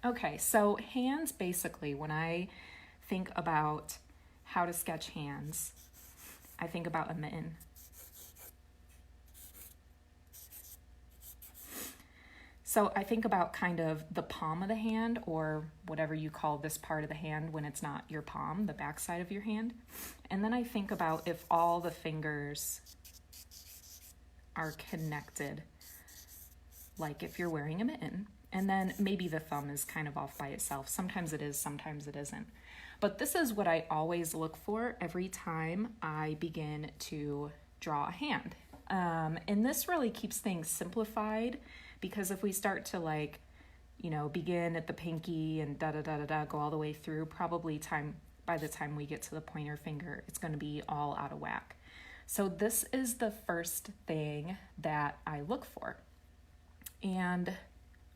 Okay, so hands, basically, when I think about how to sketch hands, I think about a mitten. So I think about kind of the palm of the hand, or whatever you call this part of the hand when it's not your palm, the back side of your hand. And then I think about if all the fingers are connected, like if you're wearing a mitten. And then maybe the thumb is kind of off by itself. Sometimes it is, sometimes it isn't. But this is what I always look for every time I begin to draw a hand. And this really keeps things simplified, because if we start to begin at the pinky and go all the way through, probably by the time we get to the pointer finger, it's going to be all out of whack. So this is the first thing that I look for. And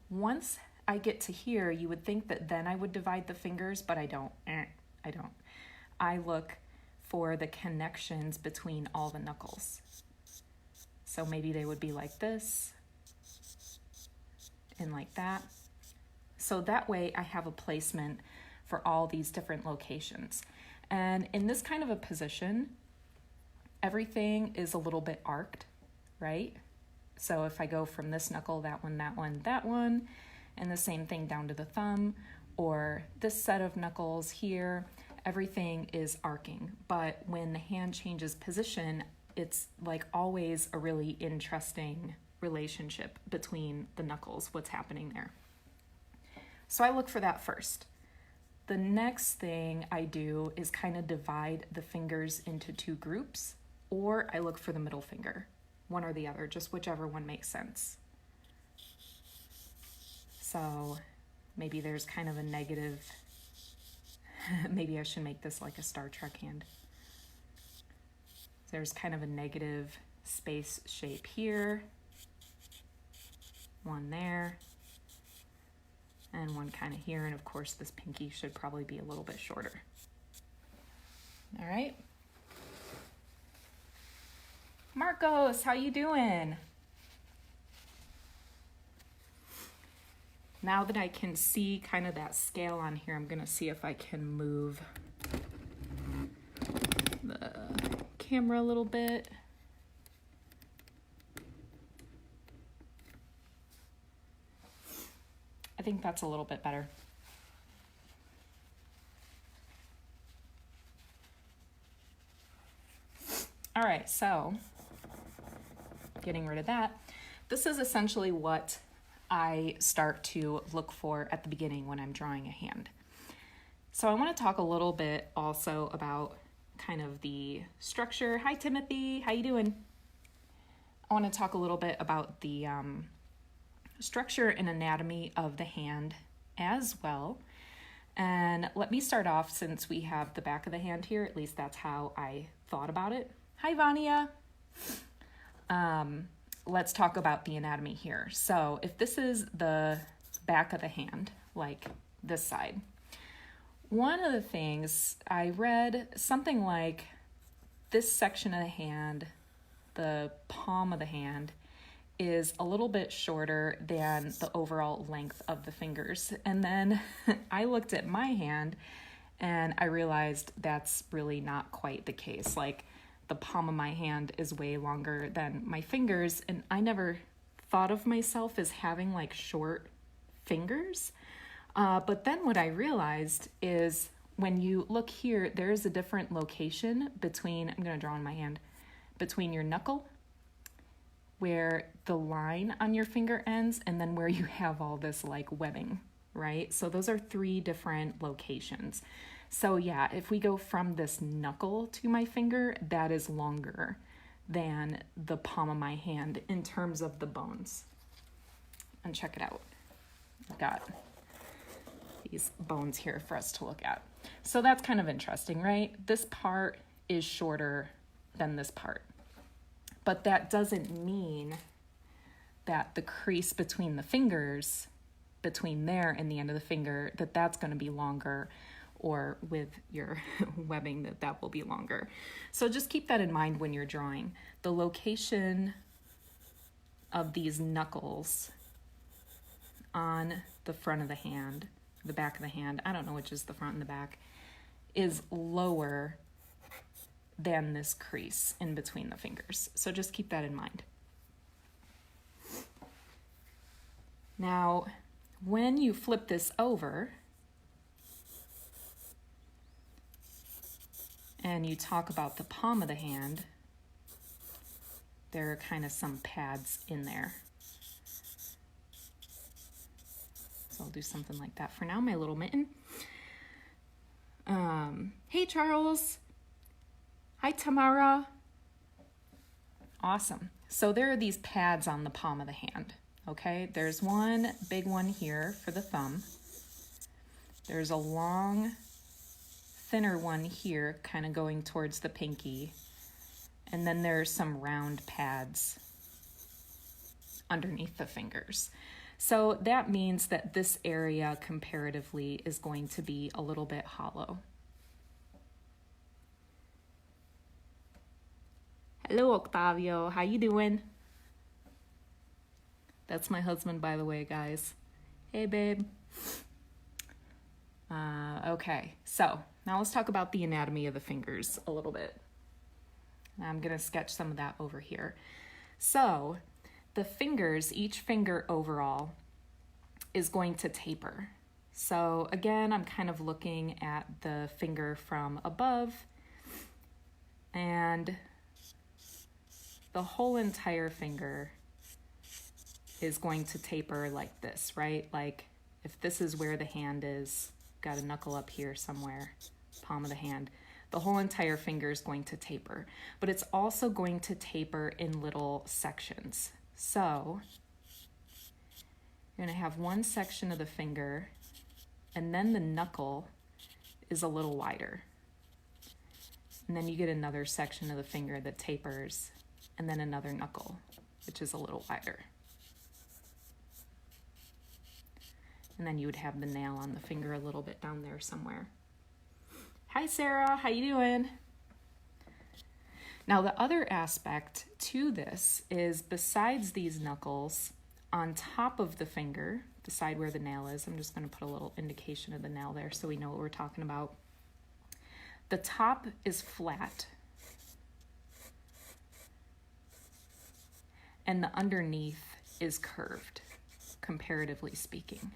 once I get to here, you would think that then I would divide the fingers, but I don't. I look for the connections between all the knuckles. So maybe they would be like this and like that. So that way I have a placement for all these different locations. And in this kind of a position, everything is a little bit arced, right? So if I go from this knuckle, that one, that one, that one, and the same thing down to the thumb, or this set of knuckles here, everything is arcing. But when the hand changes position, it's like always a really interesting relationship between the knuckles, what's happening there. So I look for that first. The next thing I do is kind of divide the fingers into two groups, or I look for the middle finger, one or the other, just whichever one makes sense. So maybe there's kind of a negative, maybe I should make this like a Star Trek hand. There's kind of a negative space shape here, one there, and one kind of here. And of course, this pinky should probably be a little bit shorter. All right. Marcos, how you doing? Now that I can see kind of that scale on here, I'm gonna see if I can move the camera a little bit. I think that's a little bit better. All right, so getting rid of that. This is essentially what I start to look for at the beginning when I'm drawing a hand. So I want to talk a little bit also about kind of the structure. Hi, Timothy. How you doing? I want to talk a little bit about the structure and anatomy of the hand as well. And let me start off, since we have the back of the hand here, at least that's how I thought about it. Hi, Vania. Let's talk about the anatomy here. So if this is the back of the hand, like this side, one of the things I read, something like this section of the hand, the palm of the hand, is a little bit shorter than the overall length of the fingers. And then I looked at my hand and I realized that's really not quite the case. Like, the palm of my hand is way longer than my fingers, and I never thought of myself as having like short fingers. But then what I realized is when you look here, there is a different location between, I'm going to draw on my hand, between your knuckle, where the line on your finger ends, and then where you have all this like webbing, right? So those are three different locations. So yeah, if we go from this knuckle to my finger, that is longer than the palm of my hand in terms of the bones. And check it out. I've got these bones here for us to look at. So that's kind of interesting, right? This part is shorter than this part. But that doesn't mean that the crease between the fingers, between there and the end of the finger, that's going to be longer, or with your webbing that will be longer. So just keep that in mind when you're drawing. The location of these knuckles on the front of the hand the back of the hand, I don't know which is the front and the back, is lower than this crease in between the fingers. So just keep that in mind. Now, when you flip this over and you talk about the palm of the hand, there are kind of some pads in there. So I'll do something like that for now, my little mitten. Hey, Charles. Hi, Tamara. Awesome. So there are these pads on the palm of the hand, okay? There's one big one here for the thumb. There's a long, thinner one here, kind of going towards the pinky. And then there's some round pads underneath the fingers. So that means that this area comparatively is going to be a little bit hollow. Hello, Octavio. How you doing? That's my husband, by the way, guys. Hey, babe. Okay, so now let's talk about the anatomy of the fingers a little bit. I'm going to sketch some of that over here. So the fingers, each finger overall, is going to taper. So again, I'm kind of looking at the finger from above, and the whole entire finger is going to taper like this, right? Like if this is where the hand is, got a knuckle up here somewhere, palm of the hand, the whole entire finger is going to taper, but it's also going to taper in little sections. So you're going to have one section of the finger, and then the knuckle is a little wider. And then you get another section of the finger that tapers, and then another knuckle, which is a little wider. And then you would have the nail on the finger a little bit down there somewhere. Hi, Sarah. How you doing? Now, the other aspect to this is besides these knuckles, on top of the finger, the side where the nail is, I'm just going to put a little indication of the nail there so we know what we're talking about. The top is flat, and the underneath is curved, comparatively speaking.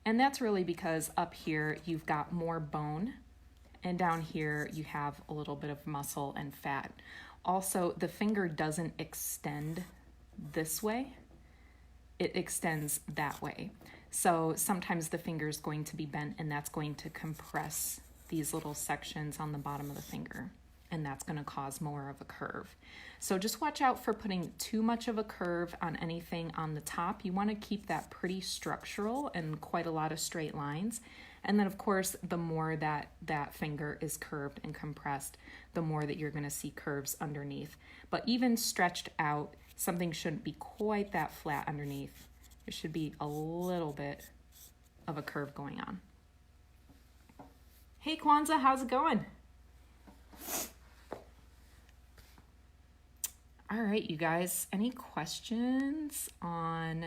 And that's really because up here you've got more bone, and down here you have a little bit of muscle and fat. Also, the finger doesn't extend this way, it extends that way. So sometimes the finger is going to be bent, and that's going to compress these little sections on the bottom of the finger, and that's going to cause more of a curve. So just watch out for putting too much of a curve on anything on the top. You want to keep that pretty structural and quite a lot of straight lines. And then of course, the more that that finger is curved and compressed, the more that you're going to see curves underneath. But even stretched out, something shouldn't be quite that flat underneath. There should be a little bit of a curve going on. Hey Kwanzaa, how's it going? All right, you guys, any questions on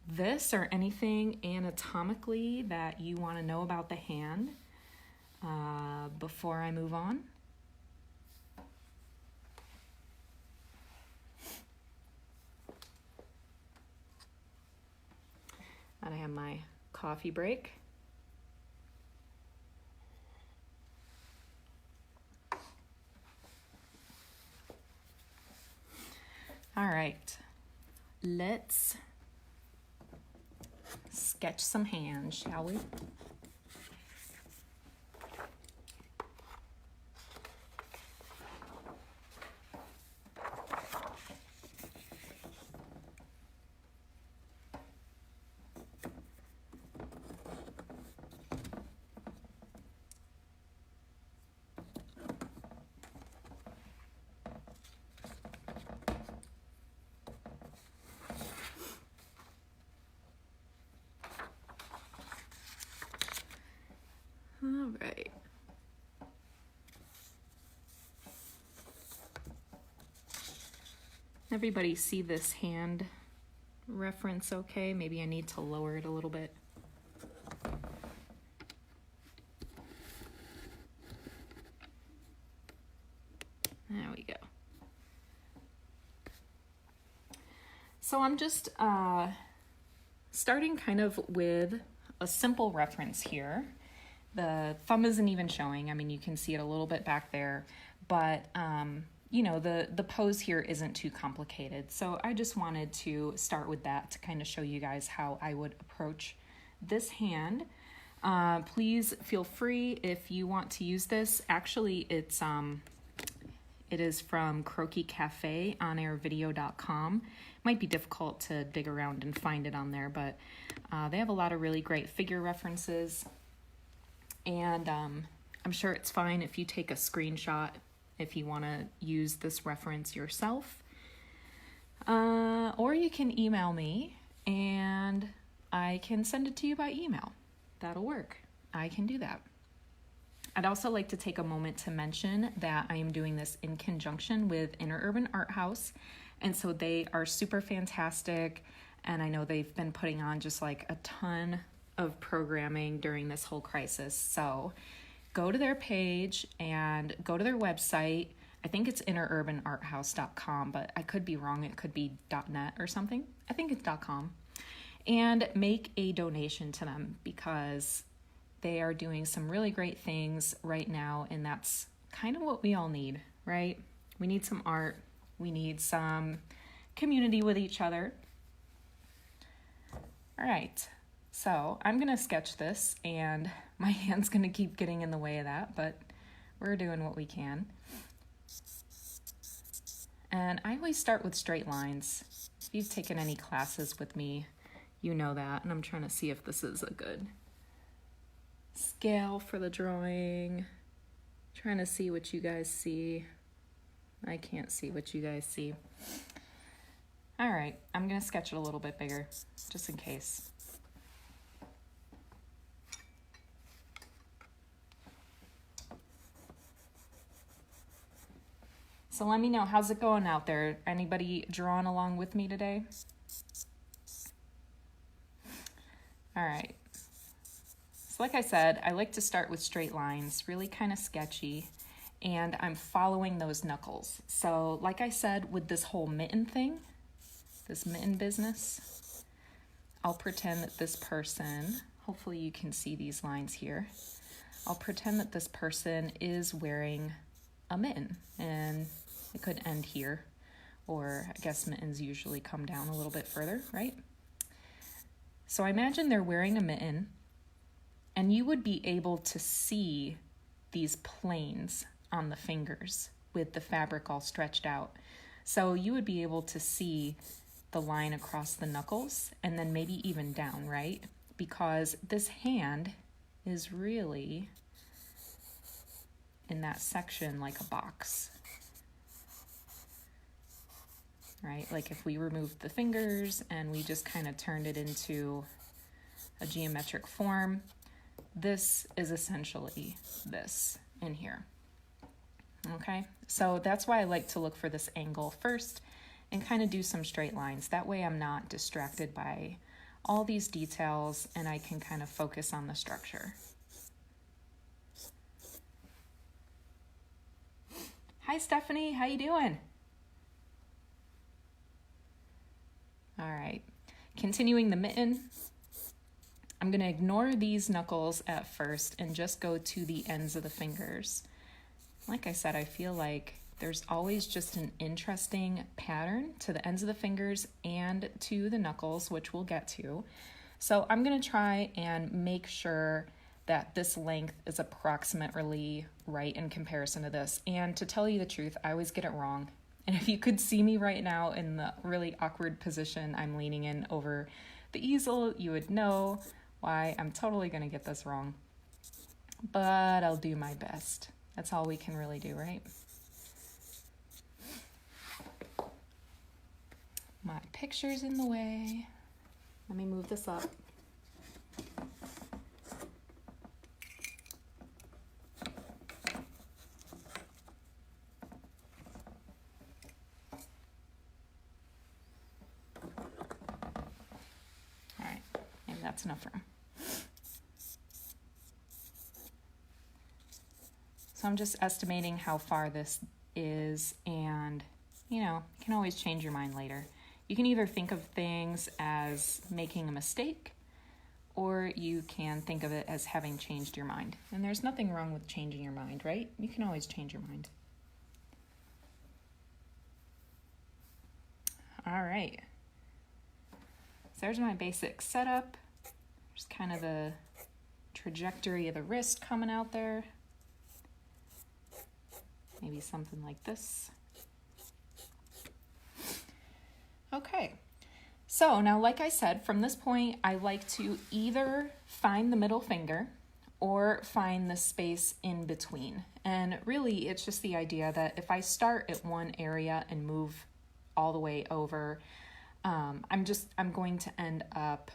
this or anything anatomically that you want to know about the hand before I move on? And I have my coffee break. All right, let's sketch some hands, shall we? All right. Everybody see this hand reference okay? Maybe I need to lower it a little bit. There we go. So I'm just starting kind of with a simple reference here. The thumb isn't even showing. I mean, you can see it a little bit back there, but you know, the pose here isn't too complicated. So I just wanted to start with that to kind of show you guys how I would approach this hand. Please feel free if you want to use this. Actually, it is from croquiscafeonairvideo.com. Might be difficult to dig around and find it on there, but they have a lot of really great figure references. And I'm sure it's fine if you take a screenshot if you want to use this reference yourself. Or you can email me and I can send it to you by email. That'll work. I can do that. I'd also like to take a moment to mention that I am doing this in conjunction with Interurban Art House. And so they are super fantastic. And I know they've been putting on just like a ton of programming during this whole crisis. So go to their page and go to their website. I think it's interurbanarthouse.com, but I could be wrong. It could be .net or something. I think it's .com. And make a donation to them because they are doing some really great things right now, and that's kind of what we all need, right? We need some art. We need some community with each other. All right, so I'm going to sketch this, and my hand's going to keep getting in the way of that, but we're doing what we can. And I always start with straight lines. If you've taken any classes with me, you know that, and I'm trying to see if this is a good scale for the drawing. Trying to see what you guys see. I can't see what you guys see. All right, I'm gonna sketch it a little bit bigger, just in case. So let me know, how's it going out there? Anybody drawing along with me today? All right. So like I said, I like to start with straight lines, really kind of sketchy, and I'm following those knuckles. So like I said, with this whole mitten thing, this mitten business, I'll pretend that this person, hopefully you can see these lines here, I'll pretend that this person is wearing a mitten, and it could end here, or I guess mittens usually come down a little bit further, right? So I imagine they're wearing a mitten, and you would be able to see these planes on the fingers with the fabric all stretched out. So you would be able to see the line across the knuckles and then maybe even down, right? Because this hand is really in that section like a box, right? Like if we removed the fingers and we just kind of turned it into a geometric form, this is essentially this in here. Okay, so that's why I like to look for this angle first and kind of do some straight lines. That way I'm not distracted by all these details and I can kind of focus on the structure. Hi Stephanie, how you doing? All right, continuing the mitten. I'm going to ignore these knuckles at first and just go to the ends of the fingers. Like I said, I feel like there's always just an interesting pattern to the ends of the fingers and to the knuckles, which we'll get to. So I'm going to try and make sure that this length is approximately right in comparison to this. And to tell you the truth, I always get it wrong. And if you could see me right now in the really awkward position I'm leaning in over the easel, you would know why I'm totally going to get this wrong. But I'll do my best. That's all we can really do, right? My picture's in the way. Let me move this up. that's enough room. So I'm just estimating how far this is, and you know, you can always change your mind later. You can either think of things as making a mistake, or you can think of it as having changed your mind. And there's nothing wrong with changing your mind, right? You can always change your mind. All right. So there's my basic setup. There's kind of the trajectory of the wrist coming out there. Maybe something like this. Okay, so now like I said, from this point, I like to either find the middle finger or find the space in between. And really, it's just the idea that if I start at one area and move all the way over, I'm going to end up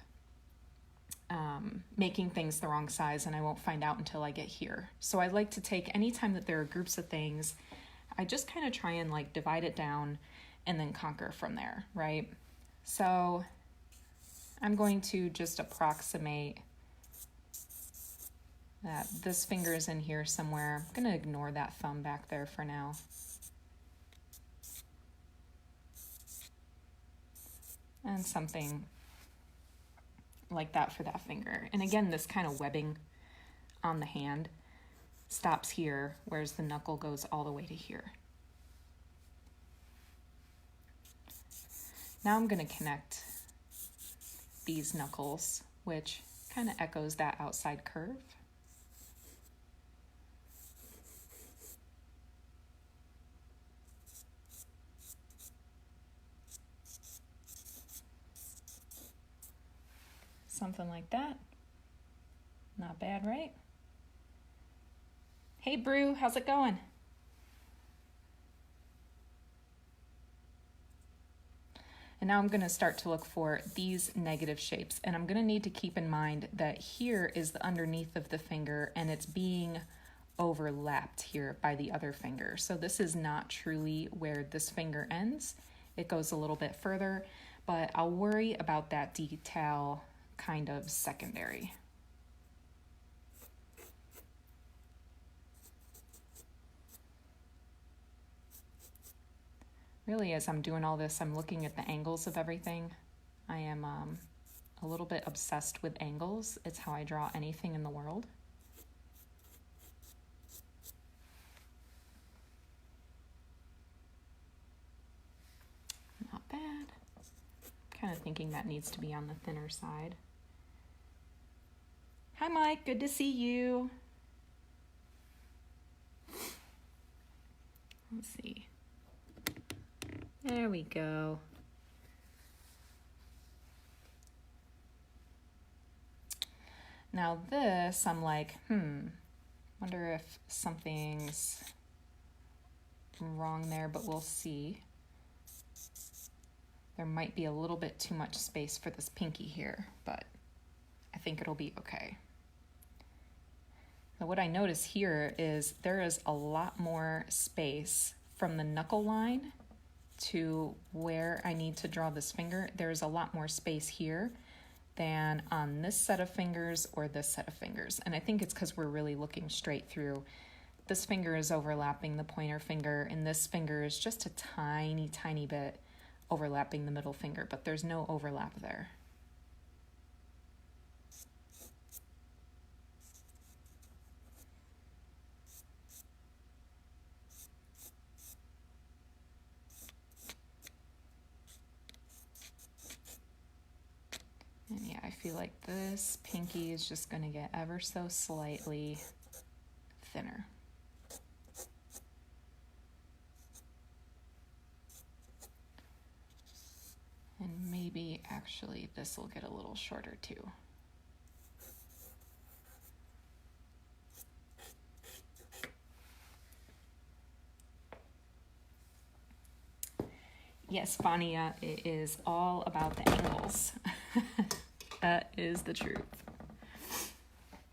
making things the wrong size, and I won't find out until I get here. So I like to take, anytime that there are groups of things, I just kind of try and like divide it down and then conquer from there, right? So I'm going to just approximate that this finger is in here somewhere. I'm going to ignore that thumb back there for now. And something like that for that finger. And again, this kind of webbing on the hand stops here, whereas the knuckle goes all the way to here. Now I'm going to connect these knuckles, which kind of echoes that outside curve. Something like that. Not bad, right? Hey, Brew, how's it going? And now I'm going to start to look for these negative shapes. And I'm going to need to keep in mind that here is the underneath of the finger, and it's being overlapped here by the other finger. So this is not truly where this finger ends. It goes a little bit further, but I'll worry about that detail kind of secondary. Really, as I'm doing all this, I'm looking at the angles of everything. I am a little bit obsessed with angles. It's how I draw anything in the world. Not bad. Kind of thinking that needs to be on the thinner side. Hi, Mike. Good to see you. Let's see. There we go. Now this, I'm like, wonder if something's wrong there, but we'll see. There might be a little bit too much space for this pinky here, but I think it'll be okay. Now what I notice here is there is a lot more space from the knuckle line to where I need to draw this finger. There's a lot more space here than on this set of fingers or this set of fingers. And I think it's because we're really looking straight through. This finger is overlapping the pointer finger, and this finger is just a tiny, tiny bit overlapping the middle finger, but there's no overlap there. And yeah, I feel like this pinky is just going to get ever so slightly thinner. And maybe actually this will get a little shorter too. Yes, Fania, it is all about the angles. That is the truth.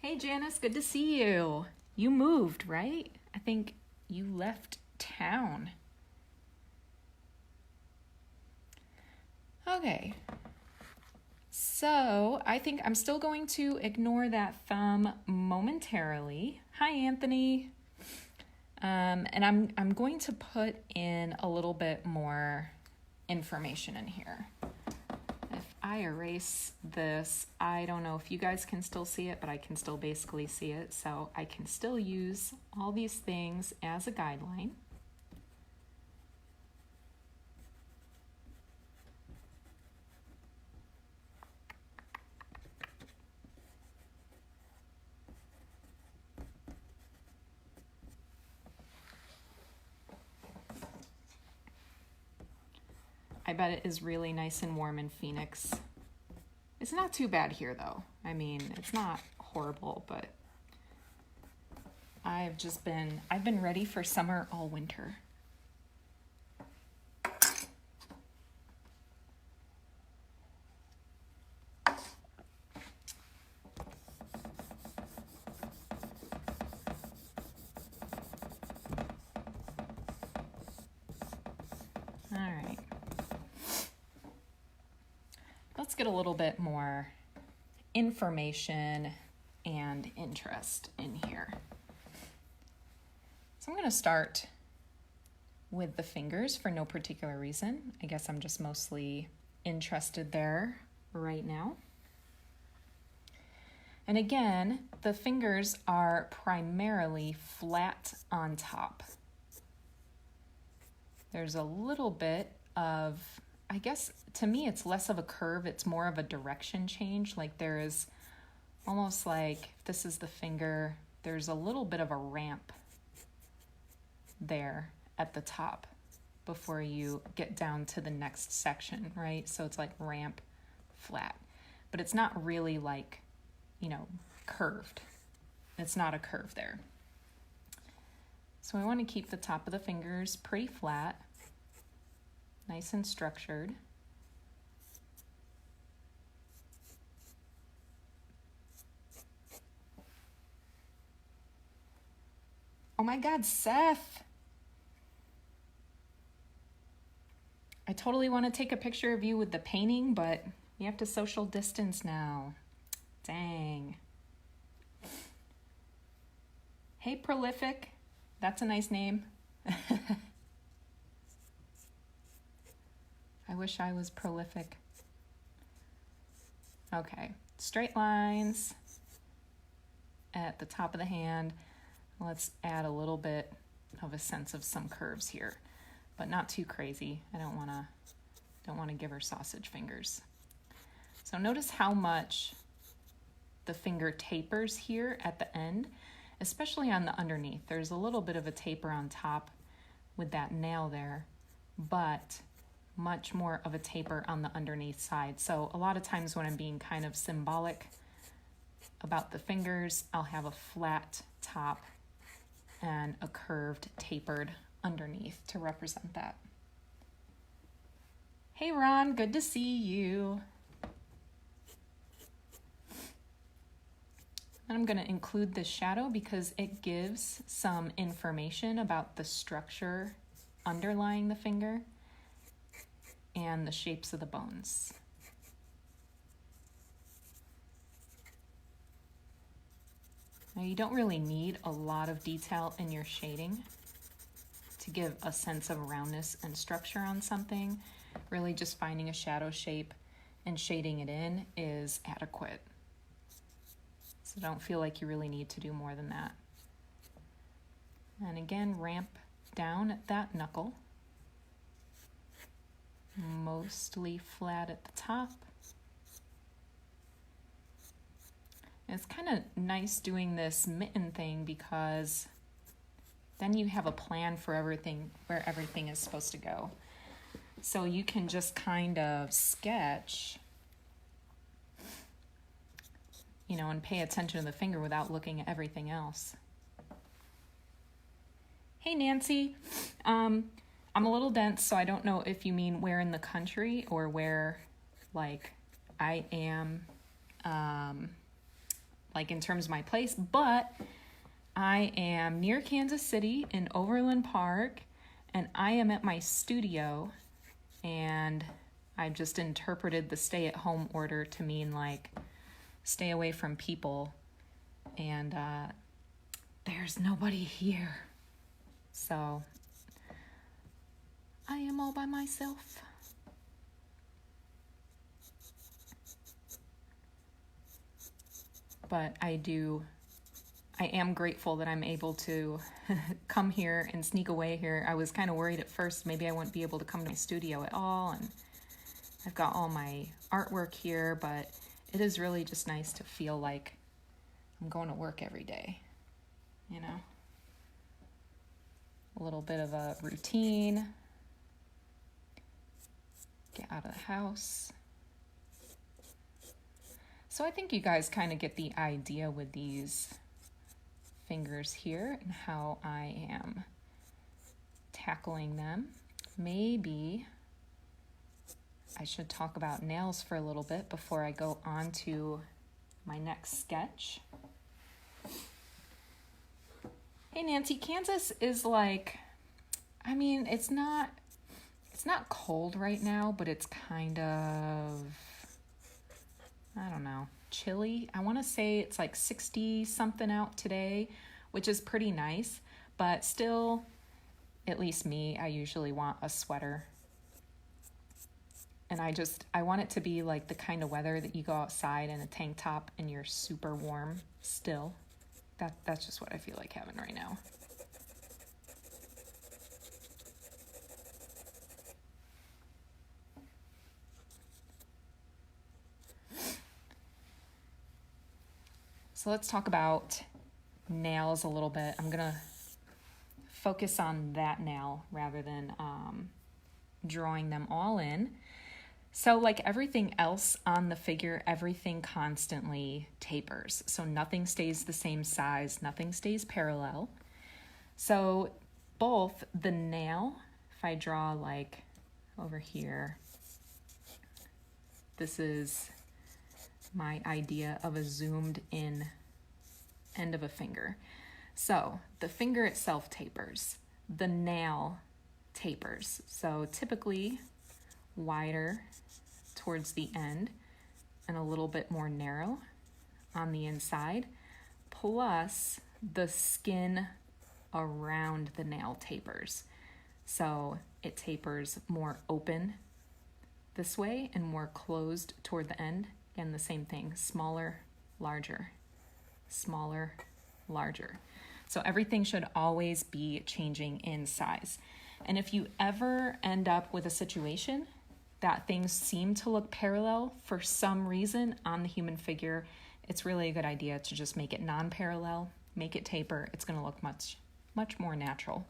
Hey, Janice, good to see you. You moved, right? I think you left town. Okay. So So I think I'm still going to ignore that thumb momentarily. Hi, Anthony. And I'm going to put in a little bit more information in here. If I erase this, I don't know if you guys can still see it, but I can still basically see it. So I can still use all these things as a guideline. I bet it is really nice and warm in Phoenix. It's not too bad here though. I mean, it's not horrible, but I've been ready for summer all winter. All right. Let's get a little bit more information and interest in here. So I'm going to start with the fingers for no particular reason. I guess I'm just mostly interested there right now. And again, the fingers are primarily flat on top. There's a little bit of, I guess, to me, it's less of a curve. It's more of a direction change. Like there is almost like, if this is the finger, there's a little bit of a ramp there at the top before you get down to the next section, right? So it's like ramp, flat. But it's not really like, you know, curved. It's not a curve there. So I want to keep the top of the fingers pretty flat, nice and structured. Oh my God, Seth. I totally want to take a picture of you with the painting, but you have to social distance now. Dang. Hey, Prolific. That's a nice name. I wish I was prolific. Okay, straight lines at the top of the hand. Let's add a little bit of a sense of some curves here, but not too crazy. I don't want to give her sausage fingers. So notice how much the finger tapers here at the end, especially on the underneath. There's a little bit of a taper on top with that nail there, but much more of a taper on the underneath side. So a lot of times when I'm being kind of symbolic about the fingers, I'll have a flat top and a curved, tapered underneath to represent that. Hey Ron, good to see you. And I'm going to include this shadow because it gives some information about the structure underlying the finger and the shapes of the bones. Now you don't really need a lot of detail in your shading to give a sense of roundness and structure on something. Really just finding a shadow shape and shading it in is adequate. So don't feel like you really need to do more than that. And again, ramp down at that knuckle. Mostly flat at the top. And it's kind of nice doing this mitten thing because then you have a plan for everything, where everything is supposed to go. So you can just kind of sketch, you know, and pay attention to the finger without looking at everything else. Hey, Nancy. I'm a little dense, so I don't know if you mean where in the country or where, like, I am, like, in terms of my place, but I am near Kansas City in Overland Park, and I am at my studio, and I just interpreted the stay-at-home order to mean like stay away from people, and there's nobody here. So I am all by myself. But I am grateful that I'm able to come here and sneak away here. I was kind of worried at first maybe I wouldn't be able to come to my studio at all, and I've got all my artwork here, but it is really just nice to feel like I'm going to work every day, you know? A little bit of a routine. Get out of the house. So I think you guys kind of get the idea with these fingers here and how I am tackling them. Maybe I should talk about nails for a little bit before I go on to my next sketch. Hey Nancy, Kansas is like, I mean, it's not cold right now, but it's kind of, I don't know, chilly. I want to say it's like 60 something out today, which is pretty nice, but still, at least me, I usually want a sweater. And I want it to be like the kind of weather that you go outside in a tank top and you're super warm still. That's just what I feel like having right now. So let's talk about nails a little bit. I'm gonna focus on that nail rather than drawing them all in. So like everything else on the figure, everything constantly tapers. So nothing stays the same size, nothing stays parallel. So both the nail, if I draw like over here, this is my idea of a zoomed in end of a finger. So the finger itself tapers, the nail tapers. So typically wider towards the end and a little bit more narrow on the inside, plus the skin around the nail tapers. So it tapers more open this way and more closed toward the end. Again, the same thing, smaller, larger, smaller, larger. So everything should always be changing in size. And if you ever end up with a situation that things seem to look parallel for some reason on the human figure, it's really a good idea to just make it non-parallel, make it taper. It's going to look much, much more natural.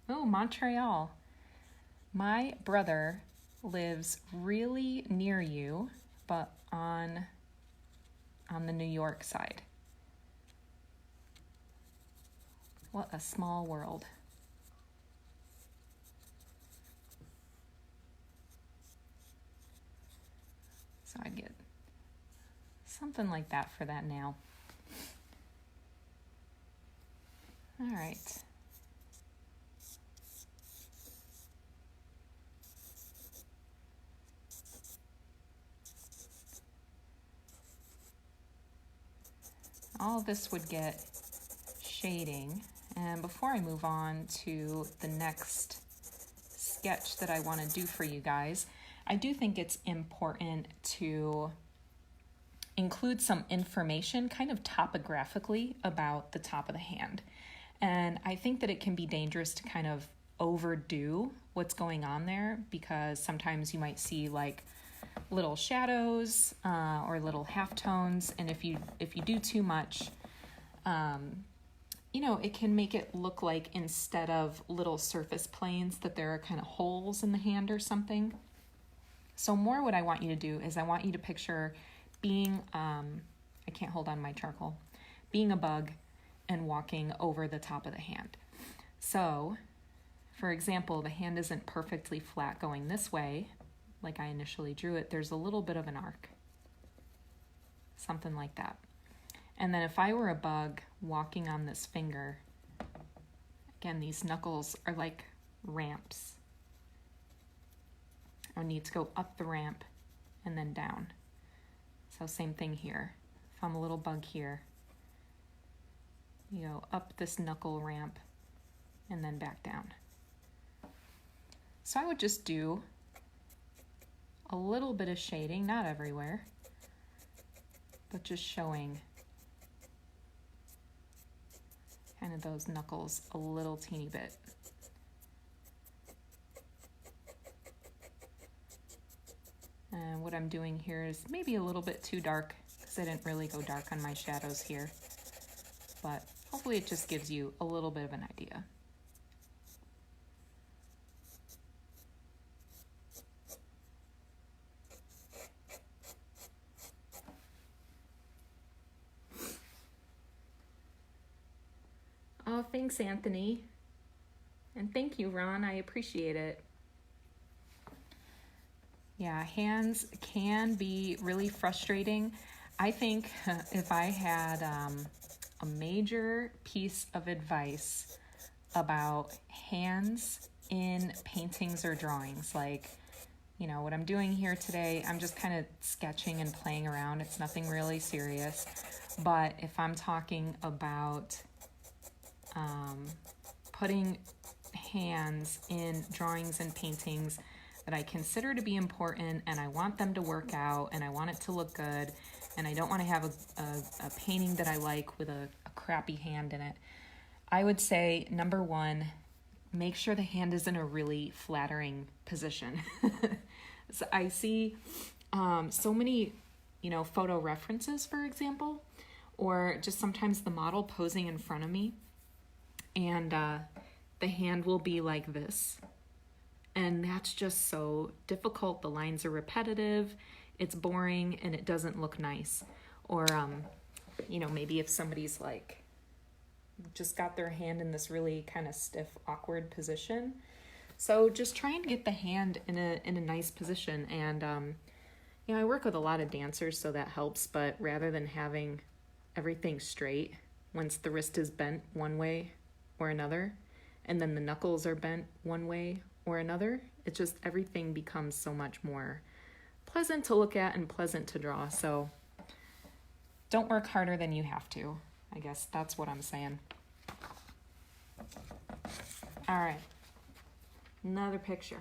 Oh, Montreal. My brother lives really near you, but on the New York side. What a small world. So I'd get something like that for that nail. All right. All of this would get shading. And before I move on to the next sketch that I want to do for you guys, I do think it's important to include some information kind of topographically about the top of the hand. And I think that it can be dangerous to kind of overdo what's going on there, because sometimes you might see like little shadows or little halftones, and if you do too much, it can make it look like instead of little surface planes that there are kind of holes in the hand or something. So more what I want you to do is I want you to picture being, I can't hold on my charcoal, being a bug and walking over the top of the hand. So, for example, the hand isn't perfectly flat going this way, like I initially drew it, there's a little bit of an arc. Something like that. And then if I were a bug walking on this finger, again, these knuckles are like ramps. I need to go up the ramp and then down. So same thing here. If I'm a little bug here, you go up this knuckle ramp and then back down. So I would just do a little bit of shading, not everywhere, but just showing kind of those knuckles a little teeny bit. And what I'm doing here is maybe a little bit too dark because I didn't really go dark on my shadows here, but hopefully it just gives you a little bit of an idea. Oh, thanks, Anthony. And thank you, Ron. I appreciate it. Yeah, hands can be really frustrating. I think if I had a major piece of advice about hands in paintings or drawings, like, you know, what I'm doing here today, I'm just kind of sketching and playing around. It's nothing really serious. But if I'm talking about putting hands in drawings and paintings that I consider to be important and I want them to work out and I want it to look good and I don't want to have a painting that I like with a crappy hand in it, I would say, number one, make sure the hand is in a really flattering position. So I see so many, you know, photo references, for example, or just sometimes the model posing in front of me, and the hand will be like this. And that's just so difficult. The lines are repetitive, it's boring, and it doesn't look nice. Or, you know, maybe if somebody's like, just got their hand in this really kind of stiff, awkward position. So just trying to get the hand in a nice position. And, you know, I work with a lot of dancers, so that helps. But rather than having everything straight, once the wrist is bent one way or another, and then the knuckles are bent one way or another, it just, everything becomes so much more pleasant to look at and pleasant to draw. So don't work harder than you have to. I guess that's what I'm saying. All right, another picture.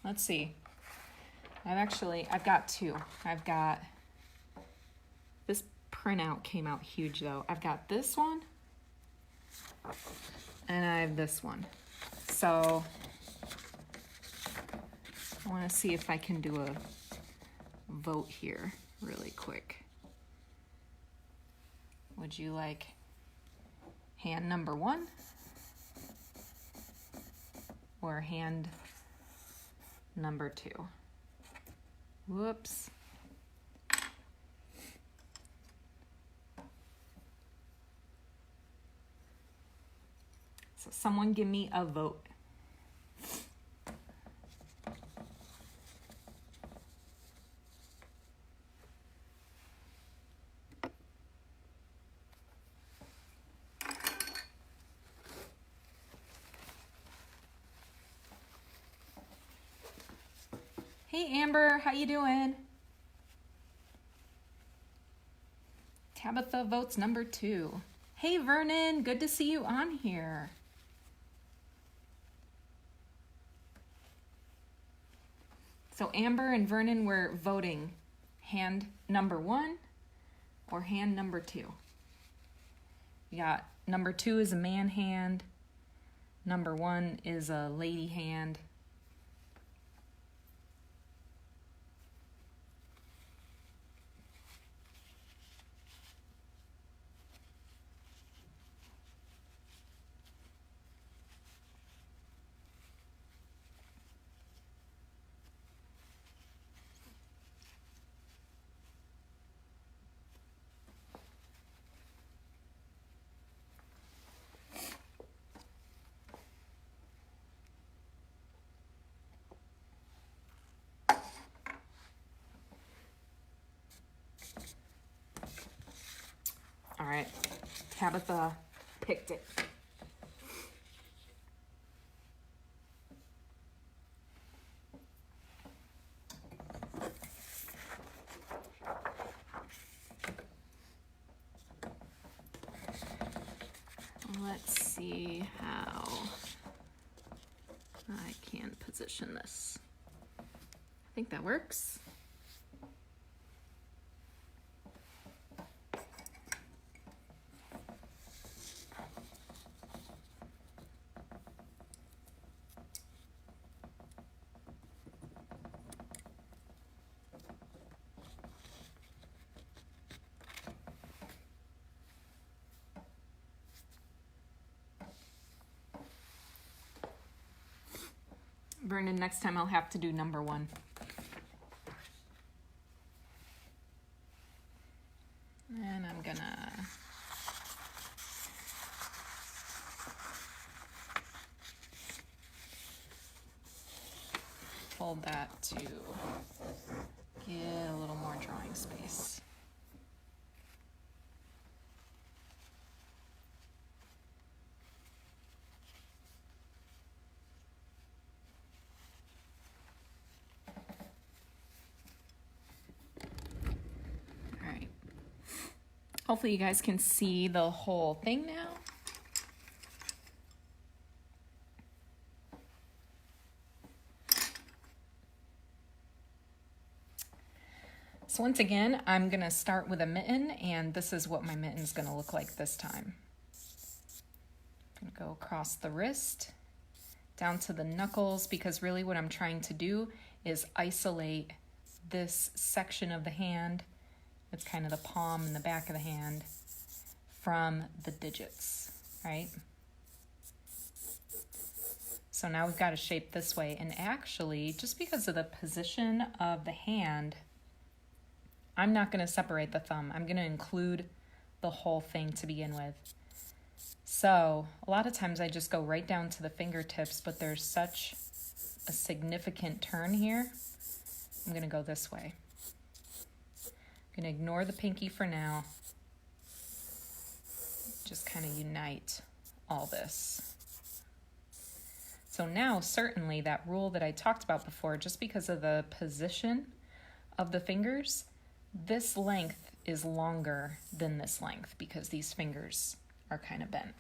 Let's see. I've got two. I've got, this printout came out huge though. I've got this one and I have this one. So I want to see if I can do a vote here really quick. Would you like hand number one or hand number two? Whoops. So someone give me a vote. Hey Amber, how you doing? Tabitha votes number two. Hey Vernon, good to see you on here. So Amber and Vernon were voting hand number one or hand number two. We got number two is a man hand. Number one is a lady hand. right, Tabitha picked it. Let's see how I can position this. I think that works. Vernon, next time I'll have to do number 1. And I'm gonna fold that to get a little more drawing space. Hopefully you guys can see the whole thing now. So once again, I'm gonna start with a mitten, and this is what my mitten's gonna look like this time. I'm gonna go across the wrist, down to the knuckles, because really what I'm trying to do is isolate this section of the hand. It's kind of the palm and the back of the hand from the digits, right? So now we've got a shape this way, and actually, just because of the position of the hand, I'm not going to separate the thumb. I'm going to include the whole thing to begin with. So a lot of times I just go right down to the fingertips, but there's such a significant turn here. I'm going to go this way. I'm going to ignore the pinky for now. Just kind of unite all this. So now, certainly that rule that I talked about before, just because of the position of the fingers, this length is longer than this length because these fingers are kind of bent.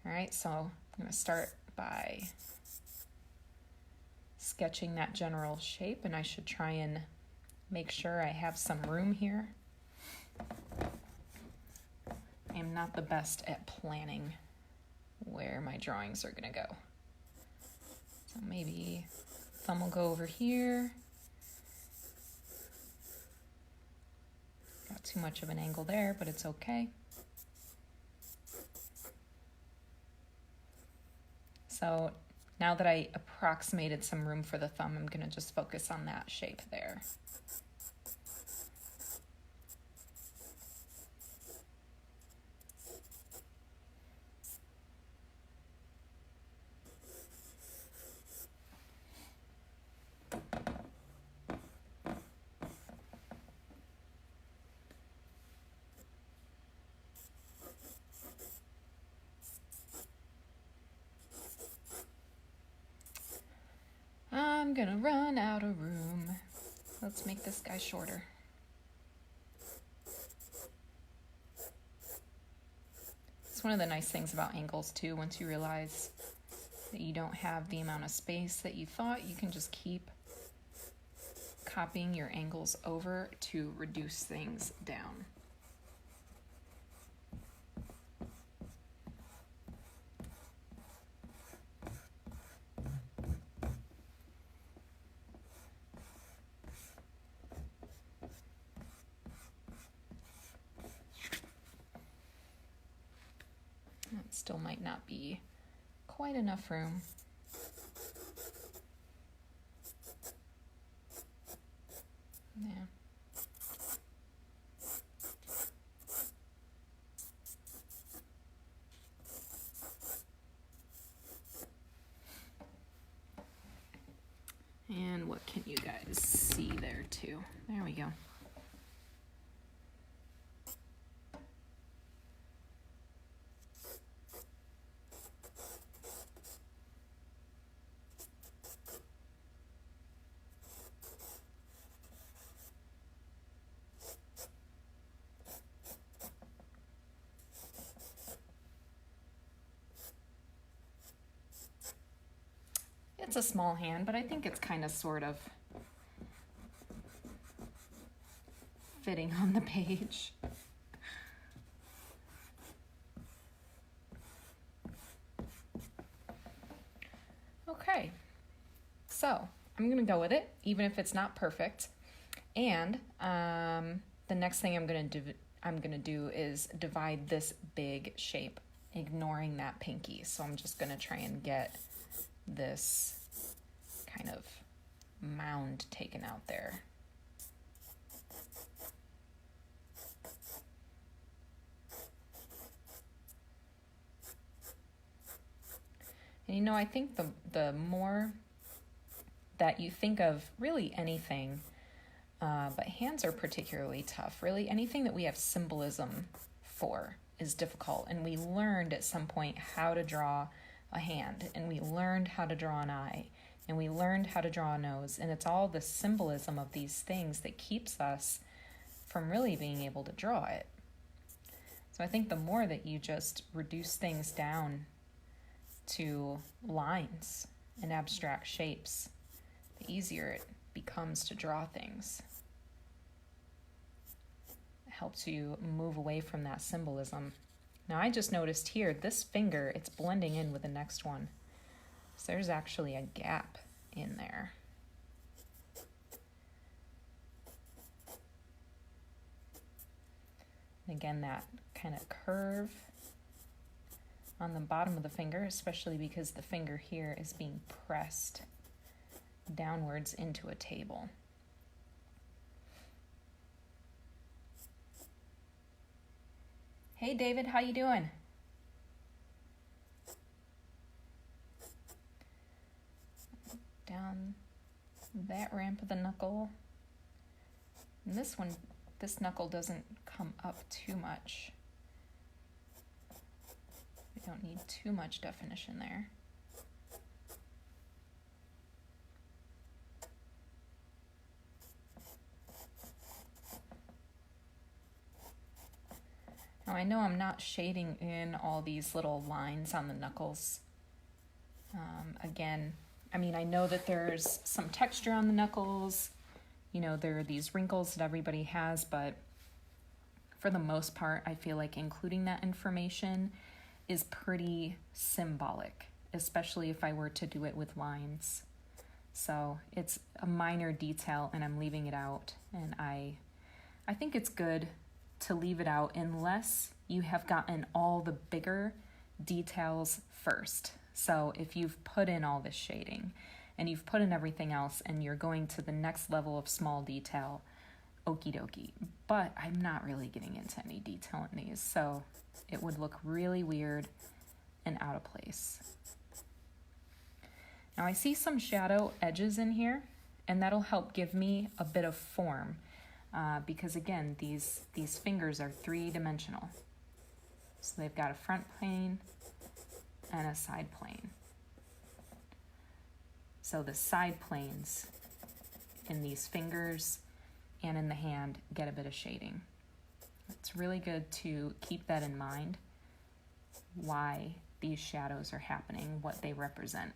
All right, so I'm going to start by sketching that general shape, and I should try and make sure I have some room here. I am not the best at planning where my drawings are going to go. So maybe thumb will go over here. Got too much of an angle there, but it's okay. So now that I approximated some room for the thumb, I'm going to just focus on that shape there. I'm gonna run out of room. Let's make this guy shorter. It's one of the nice things about angles too. Once you realize that you don't have the amount of space that you thought, you can just keep copying your angles over to reduce things down. That still might not be quite enough room. Yeah. And what can you guys see there too? There we go. It's a small hand, but I think it's kind of sort of fitting on the page. Okay, so I'm gonna go with it, even if it's not perfect. And the next thing I'm gonna do is divide this big shape, ignoring that pinky. So I'm just gonna try and get this kind of mound taken out there. And you know, I think the more that you think of really anything, but hands are particularly tough. Really, anything that we have symbolism for is difficult. And we learned at some point how to draw a hand, and we learned how to draw an eye, and we learned how to draw a nose. And it's all the symbolism of these things that keeps us from really being able to draw it. So I think the more that you just reduce things down to lines and abstract shapes, the easier it becomes to draw things. It helps you move away from that symbolism. Now I just noticed here, this finger, it's blending in with the next one. So there's actually a gap in there. And again, that kind of curve on the bottom of the finger, especially because the finger here is being pressed downwards into a table. Hey David, how you doing? Down that ramp of the knuckle. And this one, this knuckle doesn't come up too much. We don't need too much definition there. Now I know I'm not shading in all these little lines on the knuckles. Again, I mean, I know that there's some texture on the knuckles. You know, there are these wrinkles that everybody has, but for the most part, I feel like including that information is pretty symbolic, especially if I were to do it with lines. So it's a minor detail and I'm leaving it out, and I think it's good to leave it out unless you have gotten all the bigger details first. So if you've put in all this shading and you've put in everything else and you're going to the next level of small detail, okie dokie. But I'm not really getting into any detail in these, so it would look really weird and out of place. Now I see some shadow edges in here, and that'll help give me a bit of form. Because again, these fingers are three-dimensional. So they've got a front plane and a side plane. So the side planes in these fingers and in the hand get a bit of shading. It's really good to keep that in mind, why these shadows are happening, what they represent.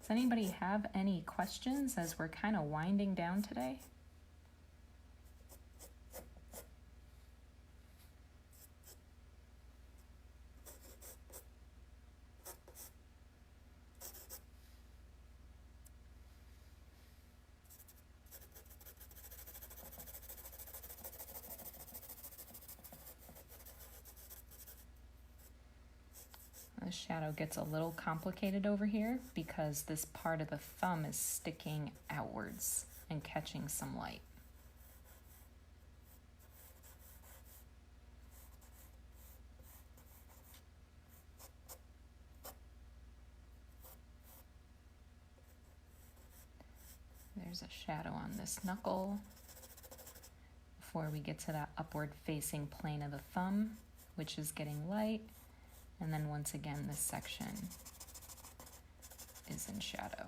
Does anybody have any questions as we're kind of winding down today? The shadow gets a little complicated over here because this part of the thumb is sticking outwards and catching some light. There's a shadow on this knuckle before we get to that upward facing plane of the thumb, which is getting light. And then once again, this section is in shadow.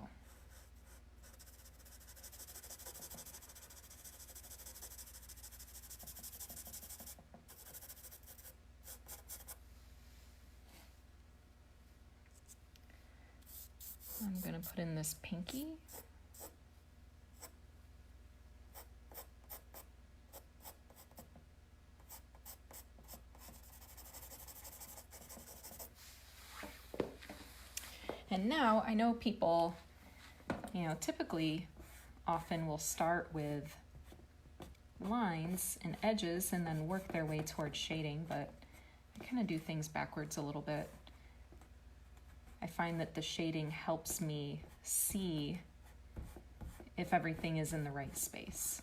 I'm going to put in this pinky. And now I know people, typically often will start with lines and edges and then work their way towards shading, but I kind of do things backwards a little bit. I find that the shading helps me see if everything is in the right space.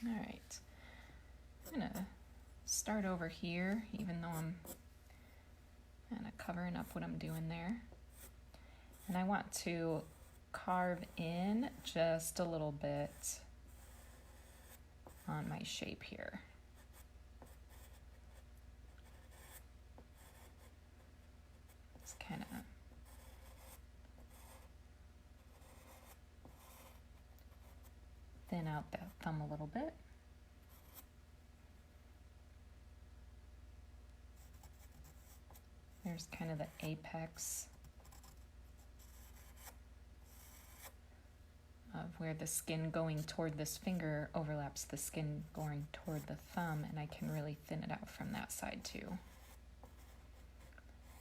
All right, I'm gonna start over here, even though I'm kind of covering up what I'm doing there. And I want to carve in just a little bit on my shape here. Just kind of thin out that thumb a little bit. There's kind of the apex of where the skin going toward this finger overlaps the skin going toward the thumb, and I can really thin it out from that side too.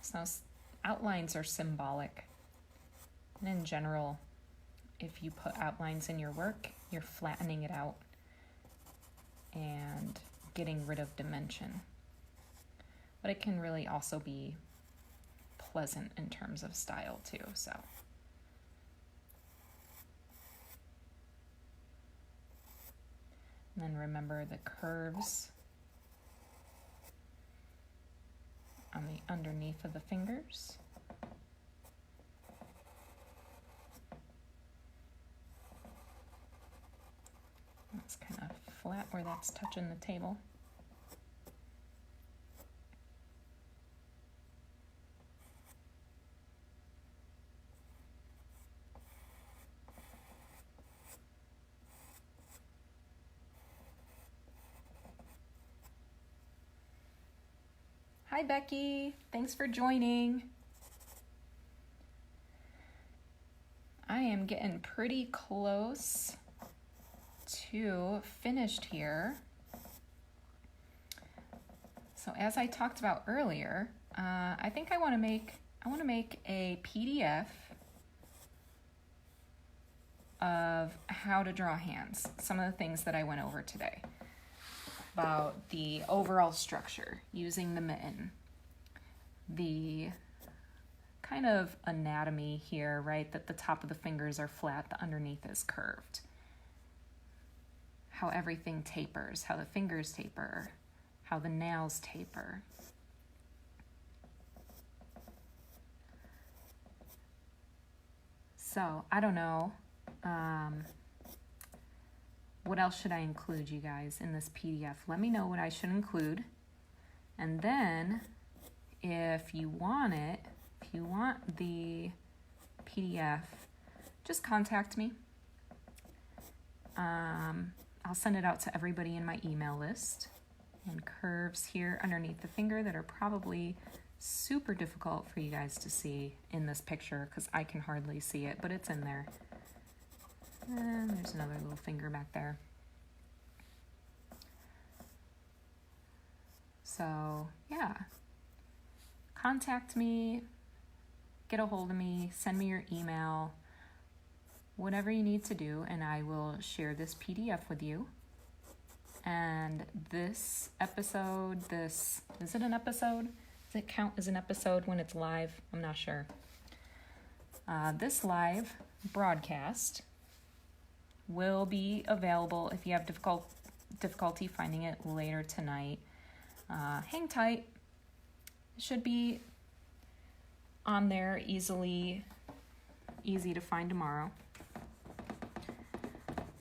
So outlines are symbolic, and in general, if you put outlines in your work, you're flattening it out and getting rid of dimension. But it can really also be pleasant in terms of style too, so. And then remember the curves on the underneath of the fingers. It's kind of flat where that's touching the table. Hi Becky, thanks for joining. I am getting pretty close to finished here. So as I talked about earlier, I think I want to make a PDF of how to draw hands. Some of the things that I went over today about the overall structure, using the mitten, the kind of anatomy here, right? That the top of the fingers are flat, the underneath is curved. How everything tapers, how the fingers taper, how the nails taper. So, I don't know. What else should I include, you guys, in this PDF? Let me know what I should include. And then, if you want it, if you want the PDF, just contact me. I'll send it out to everybody in my email list. And curves here underneath the finger that are probably super difficult for you guys to see in this picture because I can hardly see it, but it's in there. And there's another little finger back there. So, yeah. Contact me, get a hold of me, send me your email, whatever you need to do, and I will share this PDF with you. And this episode, is it an episode? Does it count as an episode when it's live? I'm not sure. This live broadcast will be available if you have difficulty finding it later tonight, hang tight. It should be on there easy to find tomorrow.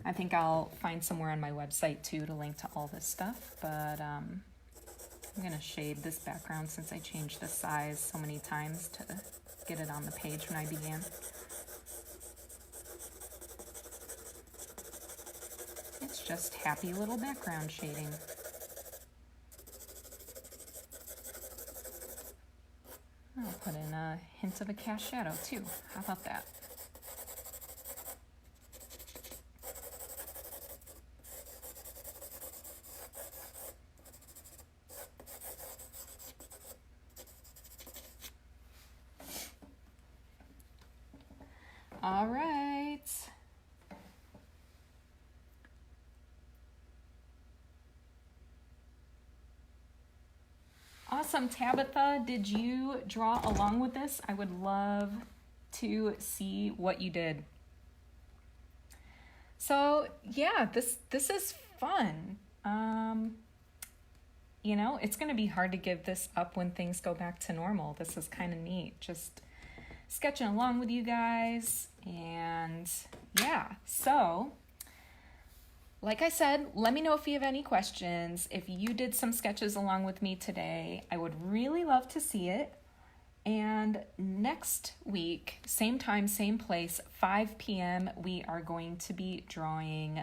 I think I'll find somewhere on my website too to link to all this stuff, but I'm gonna shade this background since I changed the size so many times to get it on the page when I began. It's just happy little background shading. I'll put in a hint of a cast shadow too. How about that? All right. Awesome, Tabitha. Did you draw along with this? I would love to see what you did. So yeah, this is fun. You know, it's going to be hard to give this up when things go back to normal. This is kind of neat. Just sketching along with you guys. And yeah, so like I said, let me know if you have any questions. If you did some sketches along with me today, I would really love to see it. And next week, same time, same place, 5 p.m., we are going to be drawing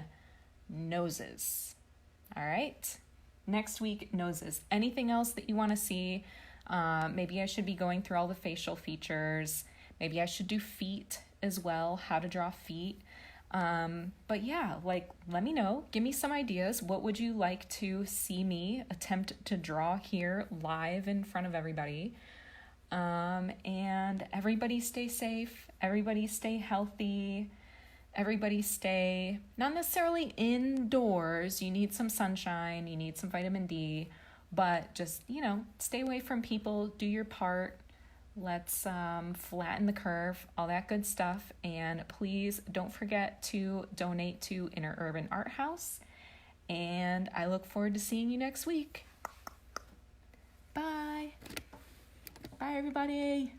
noses. All right? Next week, noses. Anything else that you want to see? Maybe I should be going through all the facial features. Maybe I should do feet as well, how to draw feet. But yeah, like, let me know. Give me some ideas. What would you like to see me attempt to draw here live in front of everybody? And everybody stay safe. Everybody stay healthy. Everybody stay not necessarily indoors. You need some sunshine. You need some vitamin D. But just, you know, stay away from people. Do your part. Let's flatten the curve, all that good stuff. And please don't forget to donate to Inner Urban Art House. And I look forward to seeing you next week. Bye. Bye, everybody.